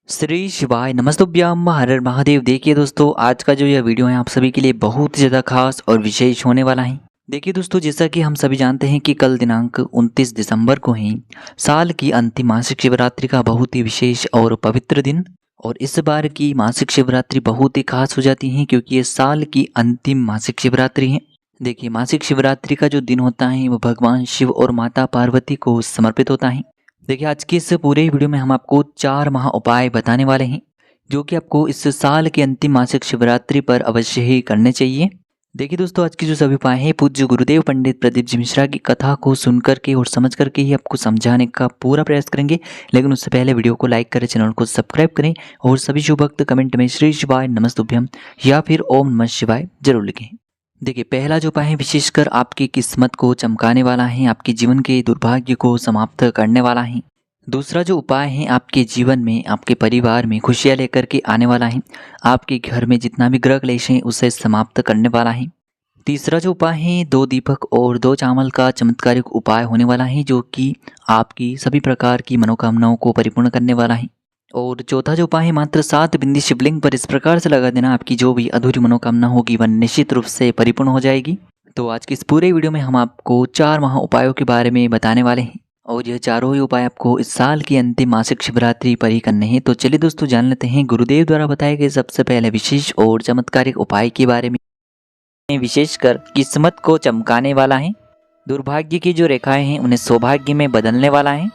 श्री शिवाय नमस्तुभ्यम हर हर महादेव। देखिए दोस्तों, आज का जो यह वीडियो है आप सभी के लिए बहुत ही ज़्यादा खास और विशेष होने वाला है। देखिए दोस्तों, जैसा कि हम सभी जानते हैं कि कल दिनांक 29 दिसंबर को ही साल की अंतिम मासिक शिवरात्रि का बहुत ही विशेष और पवित्र दिन। और इस बार की मासिक शिवरात्रि बहुत ही खास हो जाती है क्योंकि ये साल की अंतिम मासिक शिवरात्रि है। देखिए, मासिक शिवरात्रि का जो दिन होता है वो भगवान शिव और माता पार्वती को समर्पित होता है। देखिए, आज की इस पूरे वीडियो में हम आपको 4 महा उपाय बताने वाले हैं जो कि आपको इस साल की अंतिम मासिक शिवरात्रि पर अवश्य ही करने चाहिए। देखिए दोस्तों, आज की जो सभी उपाय हैं पूज्य गुरुदेव पंडित प्रदीप जी मिश्रा की कथा को सुन करके और समझ करके ही आपको समझाने का पूरा प्रयास करेंगे। लेकिन उससे पहले वीडियो को लाइक करें, चैनल को सब्सक्राइब करें और सभी शुभ भक्त कमेंट में श्री शिवाय नमस्तुभ्यम या फिर ओम नमः शिवाय जरूर लिखें। देखिए, पहला जो उपाय है विशेषकर आपकी किस्मत को चमकाने वाला है, आपके जीवन के दुर्भाग्य को समाप्त करने वाला है। दूसरा जो उपाय है आपके जीवन में, आपके परिवार में खुशियाँ लेकर के आने वाला है। आपके घर में जितना भी ग्रह क्लेश है उसे समाप्त करने वाला है। तीसरा जो उपाय है 2 दीपक और 2 चावल का चमत्कारिक उपाय होने वाला है जो कि आपकी सभी प्रकार की मनोकामनाओं को परिपूर्ण करने वाला है। और चौथा जो उपाय है मात्र 7 बिंदी शिवलिंग पर इस प्रकार से लगा देना, आपकी जो भी अधूरी मनोकामना होगी वह निश्चित रूप से परिपूर्ण हो जाएगी। तो आज की इस पूरे वीडियो में हम आपको 4 महा उपायों के बारे में बताने वाले हैं और यह चारों ही उपाय आपको इस साल की अंतिम मासिक शिवरात्रि पर ही करने हैं। तो चलिए दोस्तों, जान लेते हैं गुरुदेव द्वारा बताए गए सबसे पहले विशेष और चमत्कारिक उपाय के बारे में। विशेषकर किस्मत को चमकाने वाला है, दुर्भाग्य की जो रेखाएं हैं उन्हें सौभाग्य में बदलने वाला है।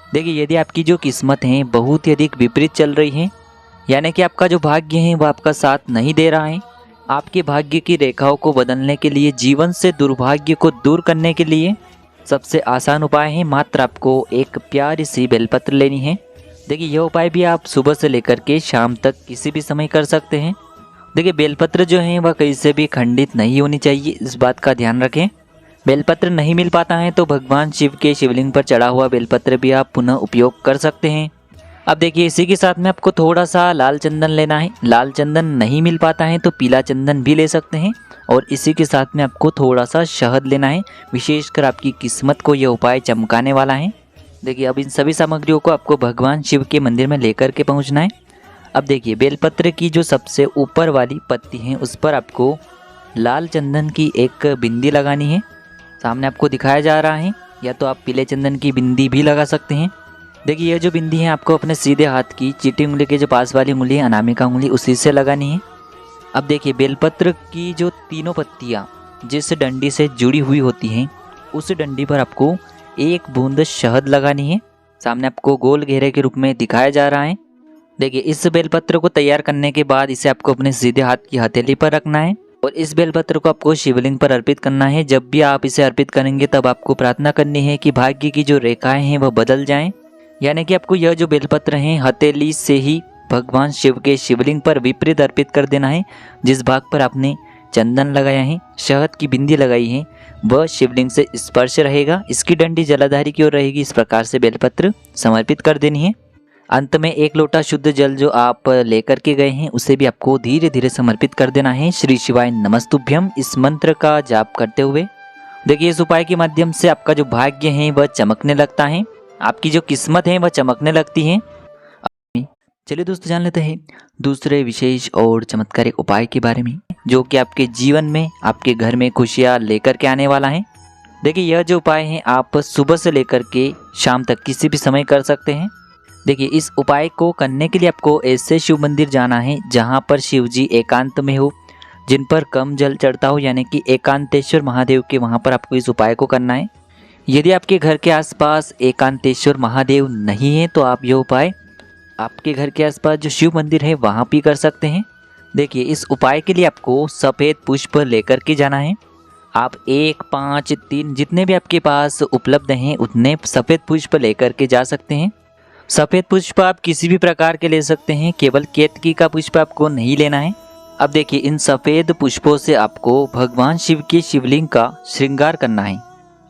देखिए, यदि आपकी जो किस्मत है बहुत ही अधिक विपरीत चल रही है, यानी कि आपका जो भाग्य है वह आपका साथ नहीं दे रहा है, आपके भाग्य की रेखाओं को बदलने के लिए, जीवन से दुर्भाग्य को दूर करने के लिए सबसे आसान उपाय है मात्र आपको एक प्यारी सी बेलपत्र लेनी है। देखिए, यह उपाय भी आप सुबह से लेकर के शाम तक किसी भी समय कर सकते हैं। देखिए, बेलपत्र जो है वह कहीं से भी खंडित नहीं होनी चाहिए, इस बात का ध्यान रखें। बेलपत्र नहीं मिल पाता है तो भगवान शिव के शिवलिंग पर चढ़ा हुआ बेलपत्र भी आप पुनः उपयोग कर सकते हैं। अब देखिए, इसी के साथ में आपको थोड़ा सा लाल चंदन लेना है। लाल चंदन नहीं मिल पाता है तो पीला चंदन भी ले सकते हैं। और इसी के साथ में आपको थोड़ा सा शहद लेना है। विशेषकर आपकी किस्मत को यह उपाय चमकाने वाला है। देखिए, अब इन सभी सामग्रियों को आपको भगवान शिव के मंदिर में लेकर के पहुंचना है। अब देखिए, बेलपत्र की जो सबसे ऊपर वाली पत्ती है उस पर आपको लाल चंदन की एक बिंदी लगानी है। सामने आपको दिखाया जा रहा है, या तो आप पीले चंदन की बिंदी भी लगा सकते हैं। देखिए, यह जो बिंदी है आपको अपने सीधे हाथ की चीटी उंगली के जो पास वाली उंगली है, अनामिका उंगली, उसी से लगानी है। अब देखिए, बेलपत्र की जो तीनों पत्तियां जिस डंडी से जुड़ी हुई होती हैं उस डंडी पर आपको 1 बूंद शहद लगानी है। सामने आपको गोल घेरे के रूप में दिखाया जा रहा है। देखिए, इस बेलपत्र को तैयार करने के बाद इसे आपको अपने सीधे हाथ की हथेली पर रखना है और इस बेलपत्र को आपको शिवलिंग पर अर्पित करना है। जब भी आप इसे अर्पित करेंगे तब आपको प्रार्थना करनी है कि भाग्य की जो रेखाएं हैं वह बदल जाएं, यानी कि आपको यह जो बेलपत्र है हथेली से ही भगवान शिव के शिवलिंग पर विपरीत अर्पित कर देना है। जिस भाग पर आपने चंदन लगाया है, शहद की बिंदी लगाई है, वह शिवलिंग से स्पर्श रहेगा। इसकी डंडी जलाधारी की ओर रहेगी। इस प्रकार से बेलपत्र समर्पित कर देनी है। अंत में 1 लोटा शुद्ध जल जो आप लेकर के गए हैं उसे भी आपको धीरे धीरे समर्पित कर देना है। श्री शिवाय नमस्तुभ्यम इस मंत्र का जाप करते हुए। देखिए, इस उपाय के माध्यम से आपका जो भाग्य है वह चमकने लगता है, आपकी जो किस्मत है वह चमकने लगती है। चलिए दोस्तों, जान लेते हैं दूसरे विशेष और चमत्कारिक उपाय के बारे में जो कि आपके जीवन में, आपके घर में खुशियाँ लेकर के आने वाला है। देखिए, यह जो उपाय है आप सुबह से लेकर के शाम तक किसी भी समय कर सकते हैं। देखिए, इस उपाय को करने के लिए आपको ऐसे शिव मंदिर जाना है जहाँ पर शिव जी एकांत में हो, जिन पर कम जल चढ़ता हो, यानी कि एकांतेश्वर महादेव के वहाँ पर आपको इस उपाय को करना है। यदि आपके घर के आसपास एकांतेश्वर महादेव नहीं है तो आप यह उपाय आपके घर के आसपास जो शिव मंदिर है वहाँ भी कर सकते हैं। देखिए, इस उपाय के लिए आपको सफ़ेद पुष्प लेकर के जाना है। आप 1, 5, 3 जितने भी आपके पास उपलब्ध हैं उतने सफ़ेद पुष्प लेकर के जा सकते हैं। सफ़ेद पुष्प आप किसी भी प्रकार के ले सकते हैं, केवल केतकी का पुष्प आपको नहीं लेना है। अब देखिए, इन सफ़ेद पुष्पों से आपको भगवान शिव के शिवलिंग का श्रृंगार करना है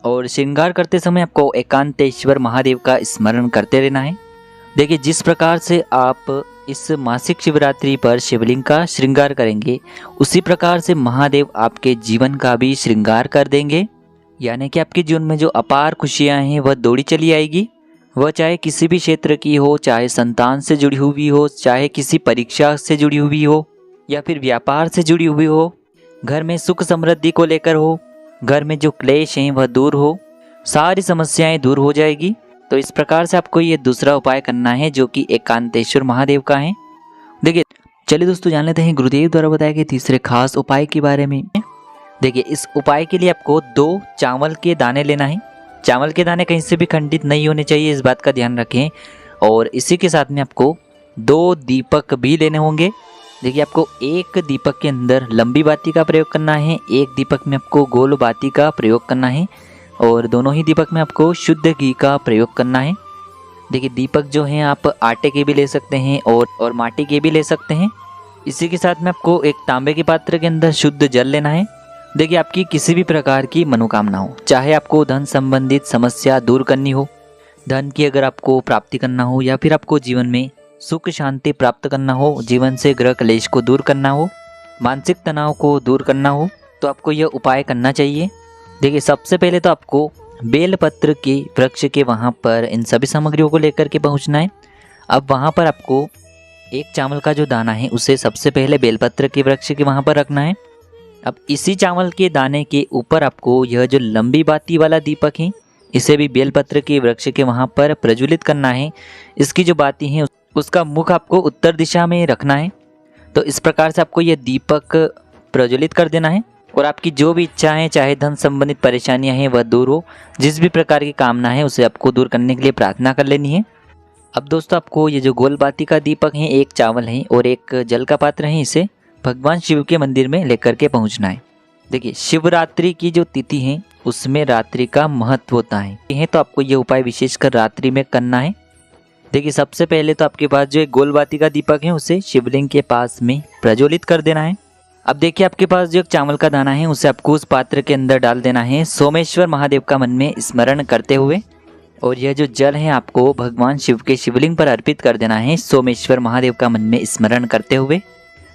और श्रृंगार करते समय आपको एकांतेश्वर महादेव का स्मरण करते रहना है। देखिए, जिस प्रकार से आप इस मासिक शिवरात्रि पर शिवलिंग का श्रृंगार करेंगे उसी प्रकार से महादेव आपके जीवन का भी श्रृंगार कर देंगे, यानी कि आपके जीवन में जो अपार खुशियां हैं वह दौड़ी चली आएगी। वह चाहे किसी भी क्षेत्र की हो, चाहे संतान से जुड़ी हुई हो, चाहे किसी परीक्षा से जुड़ी हुई हो या फिर व्यापार से जुड़ी हुई हो, घर में सुख समृद्धि को लेकर हो, घर में जो क्लेश हैं वह दूर हो, सारी समस्याएं दूर हो जाएगी। तो इस प्रकार से आपको ये दूसरा उपाय करना है जो कि एकांतेश्वर महादेव का है। देखिए चलिए दोस्तों जान लेते हैं गुरुदेव द्वारा बताए गए तीसरे खास उपाय के बारे में। देखिए इस उपाय के लिए आपको 2 चावल के दाने लेना है। चावल के दाने कहीं से भी खंडित नहीं होने चाहिए, इस बात का ध्यान रखें। और इसी के साथ में आपको 2 दीपक भी लेने होंगे। देखिए आपको एक दीपक के अंदर लंबी बाती का प्रयोग करना है, एक दीपक में आपको गोल बाती का प्रयोग करना है और दोनों ही दीपक में आपको शुद्ध घी का प्रयोग करना है। देखिए दीपक जो हैं आप आटे के भी ले सकते हैं और माटी के भी ले सकते हैं। इसी के साथ में आपको एक तांबे के पात्र के अंदर शुद्ध जल लेना है। देखिए आपकी किसी भी प्रकार की मनोकामना हो, चाहे आपको धन संबंधित समस्या दूर करनी हो, धन की अगर आपको प्राप्ति करना हो या फिर आपको जीवन में सुख शांति प्राप्त करना हो, जीवन से ग्रह क्लेश को दूर करना हो, मानसिक तनाव को दूर करना हो, तो आपको यह उपाय करना चाहिए। देखिए सबसे पहले तो आपको बेलपत्र के वृक्ष के वहाँ पर इन सभी सामग्रियों को लेकर के पहुँचना है। अब वहाँ पर आपको एक चावल का जो दाना है उसे सबसे पहले बेलपत्र के वृक्ष के वहाँ पर रखना है। अब इसी चावल के दाने के ऊपर आपको यह जो लंबी बाती वाला दीपक है इसे भी बेलपत्र के वृक्ष के वहाँ पर प्रज्वलित करना है। इसकी जो बाती है उसका मुख आपको उत्तर दिशा में रखना है। तो इस प्रकार से आपको यह दीपक प्रज्वलित कर देना है और आपकी जो भी इच्छाएं, चाहे धन संबंधित परेशानियां हैं वह दूर हो, जिस भी प्रकार की कामना है उसे आपको दूर करने के लिए प्रार्थना कर लेनी है। अब दोस्तों आपको ये जो गोल बाती का दीपक है, एक चावल है और एक जल का पात्र है, इसे भगवान शिव के मंदिर में लेकर के पहुंचना है। देखिए शिवरात्रि की जो तिथि है उसमें रात्रि का महत्व होता है, तो आपको ये उपाय विशेषकर रात्रि में करना है। देखिए सबसे पहले तो आपके पास जो एक गोल बाती का दीपक है उसे शिवलिंग के पास में प्रज्वलित कर देना है। अब देखिए आपके पास जो एक चावल का दाना है उसे आपको उस पात्र के अंदर डाल देना है, सोमेश्वर महादेव का मन में स्मरण करते हुए। और यह जो जल है आपको भगवान शिव के शिवलिंग पर अर्पित कर देना है, सोमेश्वर महादेव का मन में स्मरण करते हुए।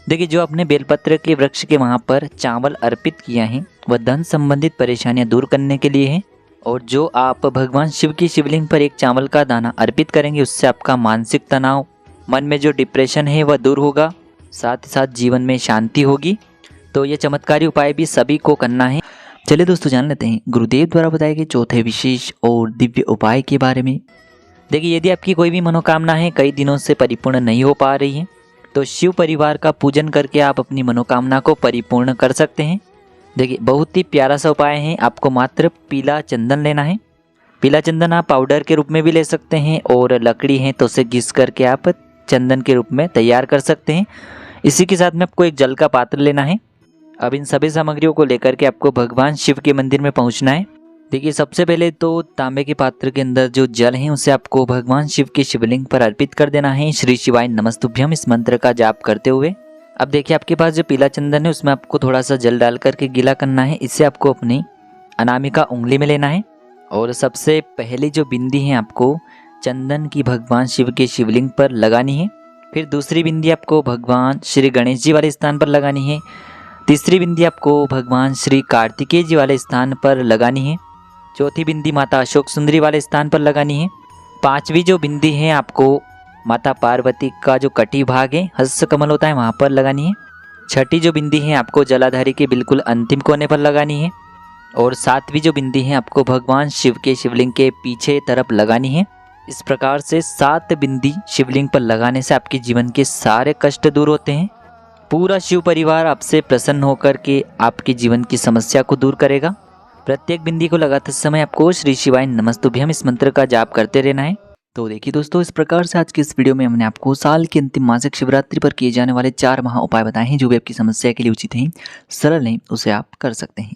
देखिए जो अपने बेलपत्र के वृक्ष के वहाँ पर चावल अर्पित किया है वह धन संबंधित परेशानियाँ दूर करने के लिए है। और जो आप भगवान शिव की शिवलिंग पर एक चावल का दाना अर्पित करेंगे उससे आपका मानसिक तनाव, मन में जो डिप्रेशन है वह दूर होगा, साथ ही साथ जीवन में शांति होगी। तो ये चमत्कारी उपाय भी सभी को करना है। चलिए दोस्तों जान लेते हैं गुरुदेव द्वारा बताए गए चौथे विशेष और दिव्य उपाय के बारे में। देखिए यदि आपकी कोई भी मनोकामना है कई दिनों से परिपूर्ण नहीं हो पा रही है तो शिव परिवार का पूजन करके आप अपनी मनोकामना को परिपूर्ण कर सकते हैं। देखिए बहुत ही प्यारा सा उपाय है, आपको मात्र पीला चंदन लेना है। पीला चंदन आप पाउडर के रूप में भी ले सकते हैं और लकड़ी है तो उसे घिस करके आप चंदन के रूप में तैयार कर सकते हैं। इसी के साथ में आपको एक जल का पात्र लेना है। अब इन सभी सामग्रियों को लेकर के आपको भगवान शिव के मंदिर में पहुंचना है। देखिए सबसे पहले तो तांबे के पात्र के अंदर जो जल है उसे आपको भगवान शिव के शिवलिंग पर अर्पित कर देना है, श्री शिवाय नमस्तुभ्यम इस मंत्र का जाप करते हुए। अब देखिए आपके पास जो पीला चंदन है उसमें आपको थोड़ा सा जल डाल करके गीला करना है। इसे आपको अपनी अनामिका उंगली में लेना है और सबसे पहली जो बिंदी है आपको चंदन की भगवान शिव के शिवलिंग पर लगानी है। फिर दूसरी बिंदी आपको भगवान श्री गणेश जी वाले स्थान पर लगानी है। तीसरी बिंदी आपको भगवान श्री कार्तिकेय जी वाले स्थान पर लगानी है। चौथी बिंदी माता अशोक सुंदरी वाले स्थान पर लगानी है। पांचवी जो बिंदी है आपको माता पार्वती का जो कटी भाग है, हस्त कमल होता है, वहाँ पर लगानी है। छठी जो बिंदी है आपको जलाधारी के बिल्कुल अंतिम कोने पर लगानी है। और सातवीं जो बिंदी है आपको भगवान शिव के शिवलिंग के पीछे तरफ लगानी है। इस प्रकार से 7 बिंदी शिवलिंग पर लगाने से आपके जीवन के सारे कष्ट दूर होते हैं। पूरा शिव परिवार आपसे प्रसन्न होकर के आपके जीवन की समस्या को दूर करेगा। प्रत्येक बिंदी को लगाते समय आपको श्री शिवाय नमस्तुभ्यम इस मंत्र का जाप करते रहना है। तो देखिए दोस्तों इस प्रकार से आज की इस वीडियो में हमने आपको साल की अंतिम मासिक शिवरात्रि पर किए जाने वाले 4 महा उपाय बताए हैं जो भी आपकी समस्या के लिए उचित हैं, सरल हैं, उसे आप कर सकते हैं।